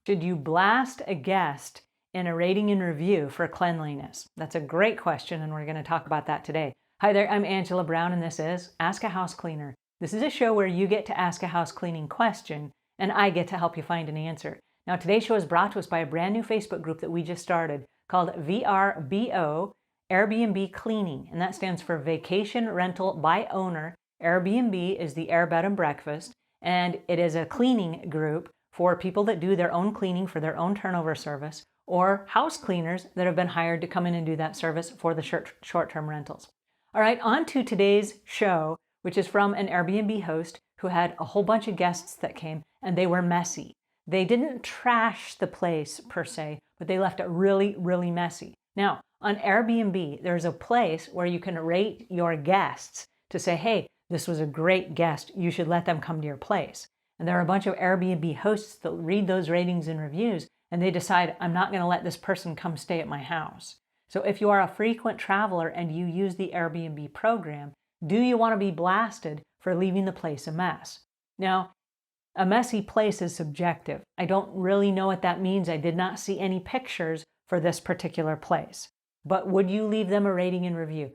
Should you blast a guest in a rating and review for cleanliness? That's a great question, and we're going to talk about that today. Hi there, I'm Angela Brown, and this is Ask a House Cleaner. This is a show where you get to ask a house cleaning question, and I get to help you find an answer. Now, today's show is brought to us by a brand new Facebook group that we just started called VRBO, Airbnb Cleaning, and that stands for Vacation Rental by Owner. Airbnb is the Air Bed and Breakfast, and it is a cleaning group for people that do their own cleaning for their own turnover service, or house cleaners that have been hired to come in and do that service for the short-term rentals. All right, on to today's show, which is from an Airbnb host who had a whole bunch of guests that came, and they were messy. They didn't trash the place per se, but they left it really, really messy. Now, on Airbnb, there's a place where you can rate your guests to say, hey, this was a great guest. You should let them come to your place. And there are a bunch of Airbnb hosts that read those ratings and reviews, and they decide, I'm not going to let this person come stay at my house. So if you are a frequent traveler and you use the Airbnb program, do you want to be blasted for leaving the place a mess? Now, a messy place is subjective. I don't really know what that means. I did not see any pictures for this particular place. But would you leave them a rating and review?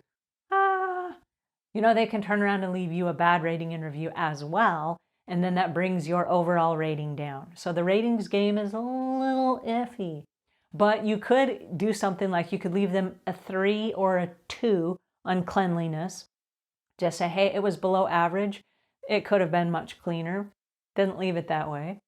They can turn around and leave you a bad rating and review as well, and then that brings your overall rating down. So the ratings game is a little iffy. But you could do something like you could leave them a 3 or a 2 on cleanliness. Just say, hey, it was below average. It could have been much cleaner. Didn't leave it that way.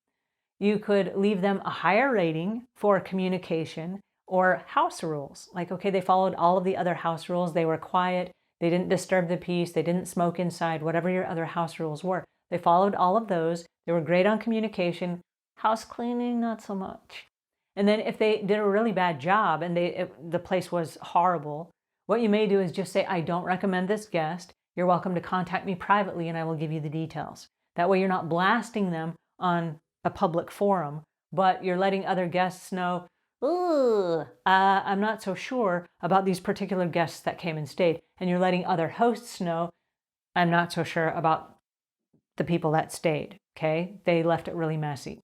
You could leave them a higher rating for communication or house rules. Like, okay, they followed all of the other house rules. They were quiet. They didn't disturb the peace. They didn't smoke inside, whatever your other house rules were. They followed all of those. They were great on communication. House cleaning, not so much. And then if they did a really bad job and the place was horrible, what you may do is just say, I don't recommend this guest. You're welcome to contact me privately and I will give you the details. That way you're not blasting them on a public forum, but you're letting other guests know, I'm not so sure about these particular guests that came and stayed. And you're letting other hosts know, I'm not so sure about the people that stayed, okay? They left it really messy.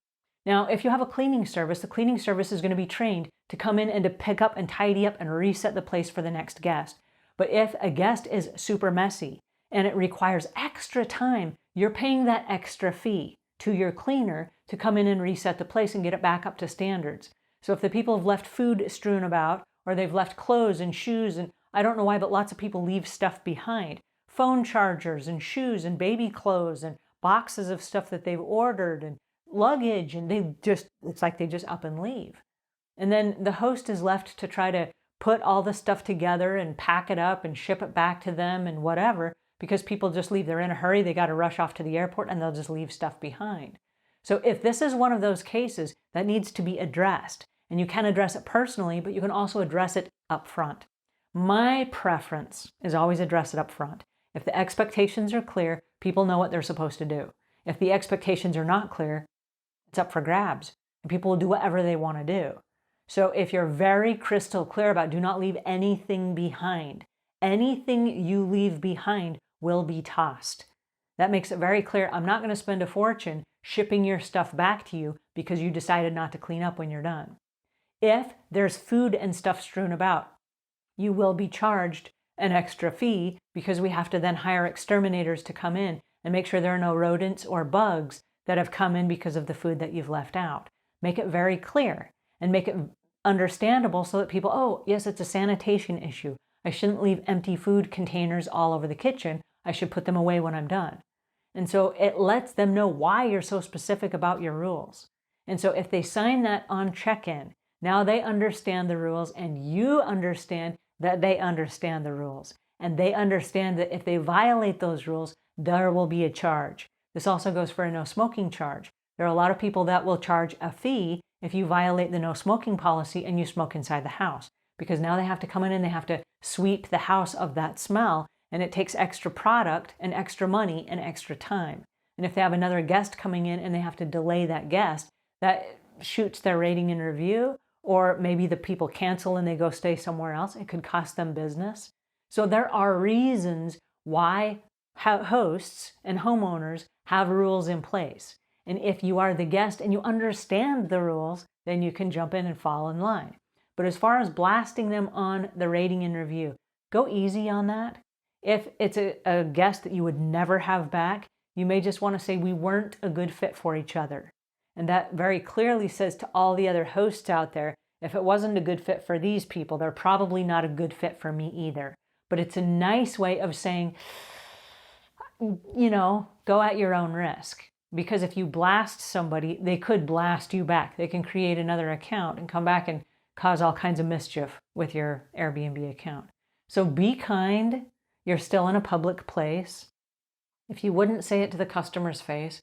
Now, if you have a cleaning service, the cleaning service is going to be trained to come in and to pick up and tidy up and reset the place for the next guest. But if a guest is super messy and it requires extra time, you're paying that extra fee to your cleaner to come in and reset the place and get it back up to standards. So if the people have left food strewn about, or they've left clothes and shoes, and I don't know why, but lots of people leave stuff behind. Phone chargers and shoes and baby clothes and boxes of stuff that they've ordered and luggage, and it's like they just up and leave. And then the host is left to try to put all the stuff together and pack it up and ship it back to them and whatever, because people just leave. They're in a hurry, they got to rush off to the airport, and they'll just leave stuff behind. So if this is one of those cases that needs to be addressed, and you can address it personally, but you can also address it up front. My preference is always address it up front. If the expectations are clear, people know what they're supposed to do. If the expectations are not clear, it's up for grabs, and people will do whatever they want to do. So if you're very crystal clear about do not leave anything behind, anything you leave behind will be tossed. That makes it very clear, I'm not going to spend a fortune shipping your stuff back to you because you decided not to clean up when you're done. If there's food and stuff strewn about, you will be charged an extra fee because we have to then hire exterminators to come in and make sure there are no rodents or bugs that have come in because of the food that you've left out. Make it very clear and make it understandable so that people, oh, yes, it's a sanitation issue. I shouldn't leave empty food containers all over the kitchen. I should put them away when I'm done. And so it lets them know why you're so specific about your rules. And so if they sign that on check-in, now they understand the rules and you understand that they understand the rules. And they understand that if they violate those rules, there will be a charge. This also goes for a no smoking charge. There are a lot of people that will charge a fee if you violate the no smoking policy and you smoke inside the house, because now they have to come in and they have to sweep the house of that smell, and it takes extra product and extra money and extra time. And if they have another guest coming in and they have to delay that guest, that shoots their rating and review, or maybe the people cancel and they go stay somewhere else. It could cost them business. So there are reasons why hosts and homeowners have rules in place. And if you are the guest and you understand the rules, then you can jump in and fall in line. But as far as blasting them on the rating and review, go easy on that. If it's a guest that you would never have back, you may just want to say we weren't a good fit for each other. And that very clearly says to all the other hosts out there, if it wasn't a good fit for these people, they're probably not a good fit for me either. But it's a nice way of saying, go at your own risk. Because if you blast somebody, they could blast you back. They can create another account and come back and cause all kinds of mischief with your Airbnb account. So be kind. You're still in a public place. If you wouldn't say it to the customer's face,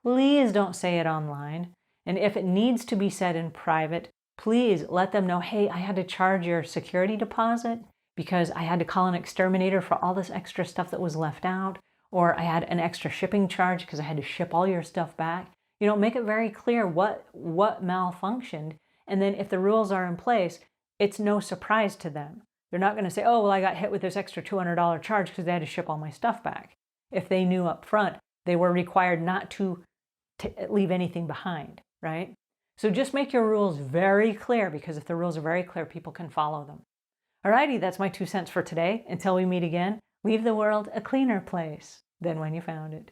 please don't say it online. And if it needs to be said in private, please let them know, hey, I had to charge your security deposit because I had to call an exterminator for all this extra stuff that was left out, or I had an extra shipping charge because I had to ship all your stuff back. Make it very clear what malfunctioned. And then if the rules are in place, it's no surprise to them. They're not going to say, oh, well, I got hit with this extra $200 charge because they had to ship all my stuff back. If they knew up front, they were required not to leave anything behind, right? So just make your rules very clear, because if the rules are very clear, people can follow them. Alrighty, that's my 2 cents for today. Until we meet again, leave the world a cleaner place than when you found it.